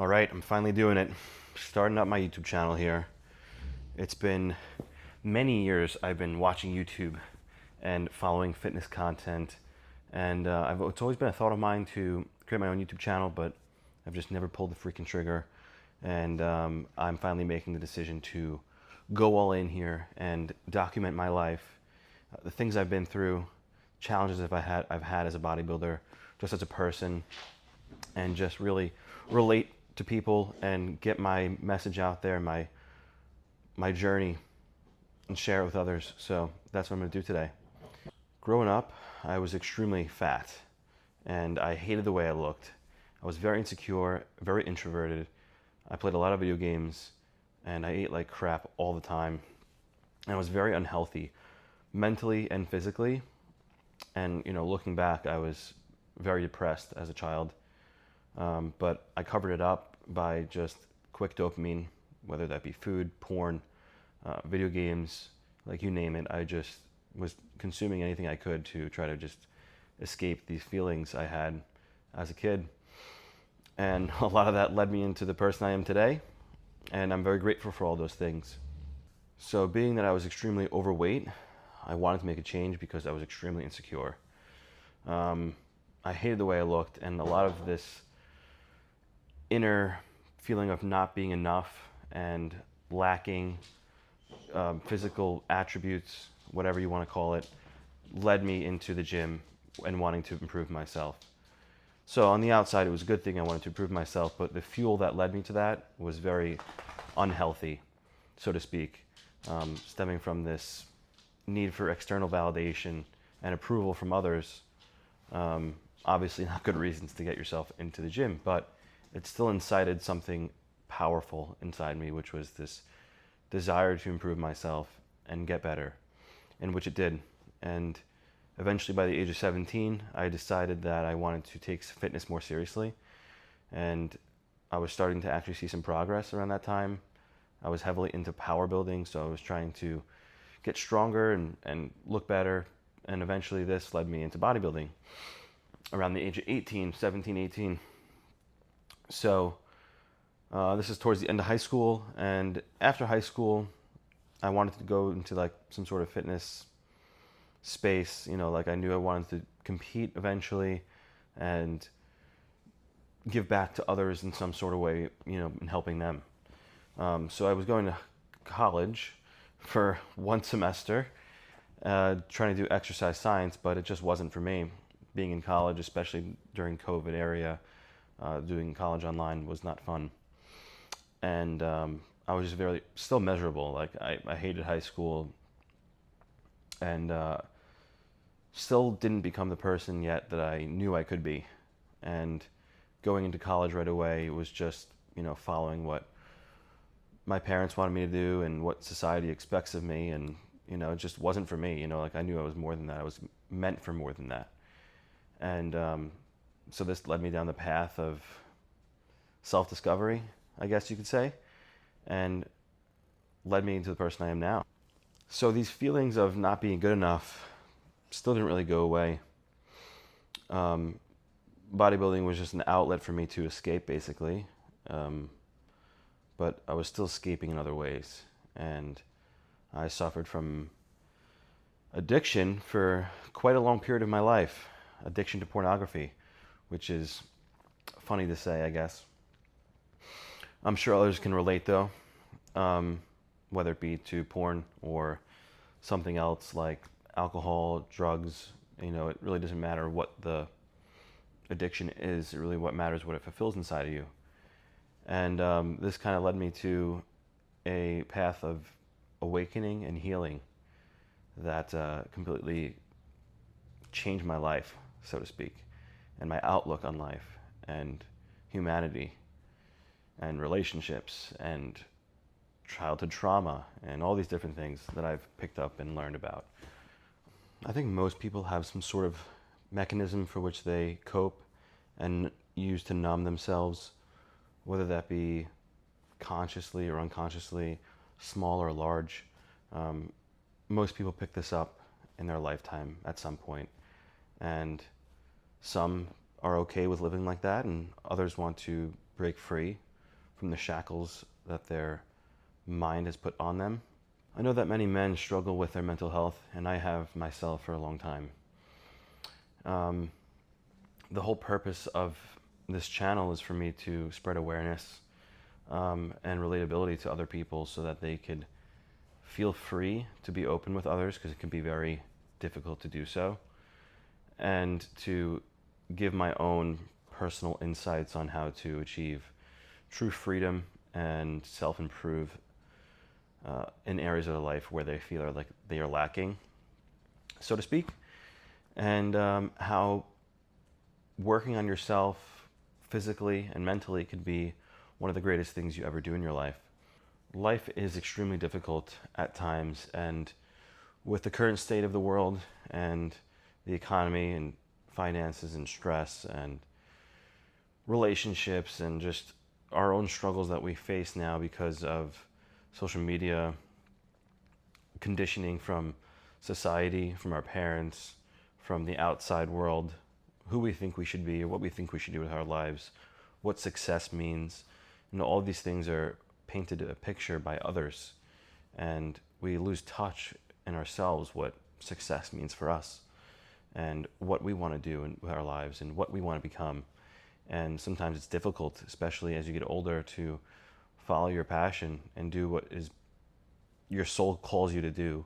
All right, I'm finally doing it. Starting up my YouTube channel here. It's been many years I've been watching YouTube and following fitness content, and it's always been a thought of mine to create my own YouTube channel, but I've just never pulled the freaking trigger. And I'm finally making the decision to go all in here and document my life, the things I've been through, challenges I've had as a bodybuilder, just as a person, and just really relate to people and get my message out there, my journey, and share it with others. So that's what I'm going to do today. Growing up, I was extremely fat, and I hated the way I looked. I was very insecure, very introverted. I played a lot of video games, and I ate like crap all the time. And I was very unhealthy, mentally and physically. And looking back, I was very depressed as a child. But I covered it up by just quick dopamine, whether that be food, porn, video games, like you name it. I just was consuming anything I could to try to just escape these feelings I had as a kid. And a lot of that led me into the person I am today, and I'm very grateful for all those things. So being that I was extremely overweight, I wanted to make a change because I was extremely insecure. I hated the way I looked, and a lot of this inner feeling of not being enough and lacking physical attributes, whatever you want to call it, led me into the gym and wanting to improve myself. So on the outside, it was a good thing I wanted to improve myself, but the fuel that led me to that was very unhealthy, so to speak, stemming from this need for external validation and approval from others. Obviously not good reasons to get yourself into the gym, but it still incited something powerful inside me, which was this desire to improve myself and get better, and which it did. And eventually, by the age of 17, I decided that I wanted to take fitness more seriously, and I was starting to actually see some progress around that time. I was heavily into power building, so I was trying to get stronger and look better, and eventually this led me into bodybuilding around the age of 18, 17, 18. So this is towards the end of high school, and after high school, I wanted to go into like some sort of fitness space. Like I knew I wanted to compete eventually and give back to others in some sort of way, in helping them. So I was going to college for one semester, trying to do exercise science, but it just wasn't for me. Being in college, especially during COVID area, doing college online was not fun. And I was just still miserable. Like I hated high school, and still didn't become the person yet that I knew I could be. And going into college right away was just, following what my parents wanted me to do and what society expects of me. And, it just wasn't for me. Like I knew I was more than that. I was meant for more than that. And so this led me down the path of self-discovery, I guess you could say, and led me into the person I am now. So these feelings of not being good enough still didn't really go away. Bodybuilding was just an outlet for me to escape, basically. But I was still escaping in other ways. And I suffered from addiction for quite a long period of my life. Addiction to pornography, which is funny to say, I guess. I'm sure others can relate, though, whether it be to porn or something else like alcohol, drugs. It really doesn't matter what the addiction is. It really what matters what it fulfills inside of you. And this kind of led me to a path of awakening and healing that completely changed my life, so to speak, and my outlook on life and humanity and relationships and childhood trauma and all these different things that I've picked up and learned about. I think most people have some sort of mechanism for which they cope and use to numb themselves, whether that be consciously or unconsciously, small or large. Most people pick this up in their lifetime at some point, and some are okay with living like that, and others want to break free from the shackles that their mind has put on them. I know that many men struggle with their mental health, and I have myself for a long time. The whole purpose of this channel is for me to spread awareness and relatability to other people so that they could feel free to be open with others, because it can be very difficult to do so, and to give my own personal insights on how to achieve true freedom and self-improve in areas of their life where they feel like they are lacking, so to speak, and how working on yourself physically and mentally could be one of the greatest things you ever do in your life. Life is extremely difficult at times, and with the current state of the world and the economy and finances and stress and relationships and just our own struggles that we face now because of social media, conditioning from society, from our parents, from the outside world, who we think we should be or what we think we should do with our lives, what success means. All of these things are painted a picture by others, and we lose touch in ourselves what success means for us and what we want to do with our lives and what we want to become. And sometimes it's difficult, especially as you get older, to follow your passion and do what is your soul calls you to do,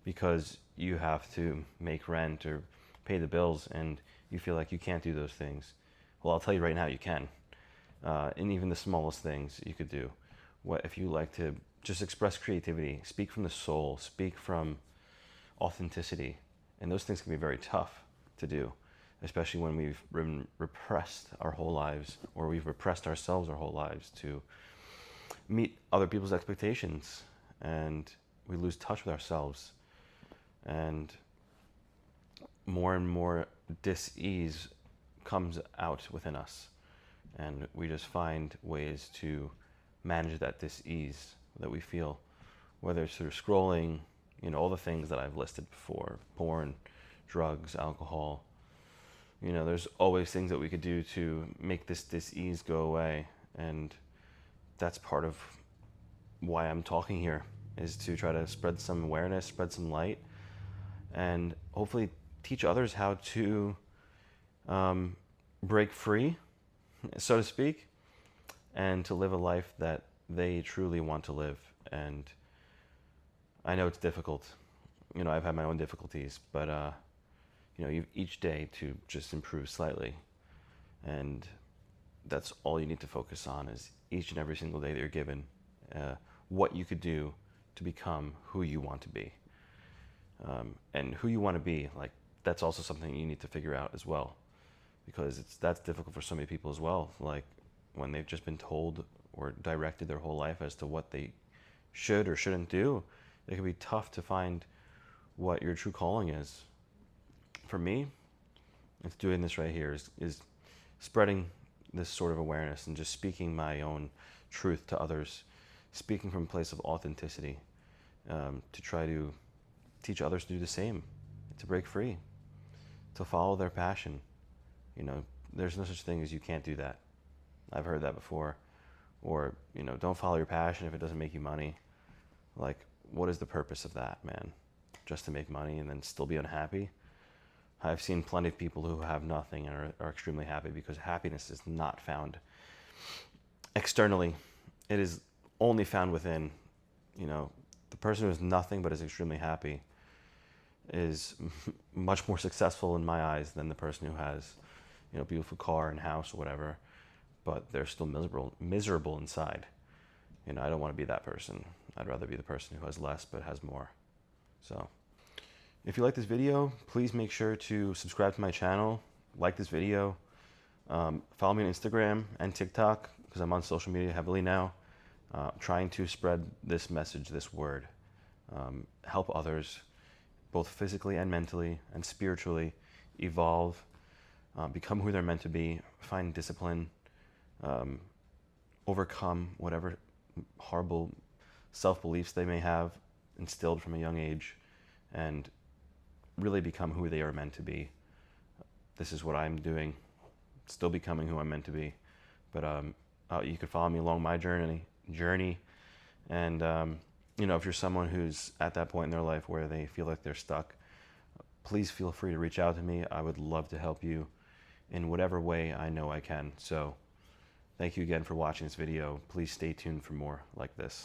because you have to make rent or pay the bills and you feel like you can't do those things. Well, I'll tell you right now, you can. And even the smallest things you could do. What if you like to just express creativity, speak from the soul, speak from authenticity, and those things can be very tough to do, especially when we've been repressed our whole lives, or we've repressed ourselves our whole lives to meet other people's expectations, and we lose touch with ourselves, and more dis-ease comes out within us, and we just find ways to manage that dis-ease that we feel, whether it's through scrolling, all the things that I've listed before, porn, drugs, alcohol. There's always things that we could do to make this dis-ease go away, and that's part of why I'm talking here, is to try to spread some awareness, spread some light, and hopefully teach others how to break free, so to speak, and to live a life that they truly want to live. And I know it's difficult. I've had my own difficulties, but each day to just improve slightly. And that's all you need to focus on, is each and every single day that you're given, what you could do to become who you want to be. And who you want to be, that's also something you need to figure out as well, because that's difficult for so many people as well. Like when they've just been told or directed their whole life as to what they should or shouldn't do, it can be tough to find what your true calling is. For me, it's doing this right here, is spreading this sort of awareness and just speaking my own truth to others, speaking from a place of authenticity, to try to teach others to do the same, to break free, to follow their passion. There's no such thing as you can't do that. I've heard that before. Or, don't follow your passion if it doesn't make you money. What is the purpose of that, man? Just to make money and then still be unhappy? I've seen plenty of people who have nothing and are extremely happy, because happiness is not found externally. It is only found within. The person who has nothing but is extremely happy is much more successful in my eyes than the person who has, beautiful car and house or whatever, but they're still miserable inside. I don't want to be that person. I'd rather be the person who has less but has more. So if you like this video, please make sure to subscribe to my channel, like this video, follow me on Instagram and TikTok, because I'm on social media heavily now, trying to spread this message, this word, help others both physically and mentally and spiritually evolve, become who they're meant to be, find discipline, overcome whatever horrible self-beliefs they may have instilled from a young age, and really become who they are meant to be. This is what I'm doing, still becoming who I'm meant to be. But You can follow me along my journey. And if you're someone who's at that point in their life where they feel like they're stuck, please feel free to reach out to me. I would love to help you in whatever way I know I can. So thank you again for watching this video. Please stay tuned for more like this.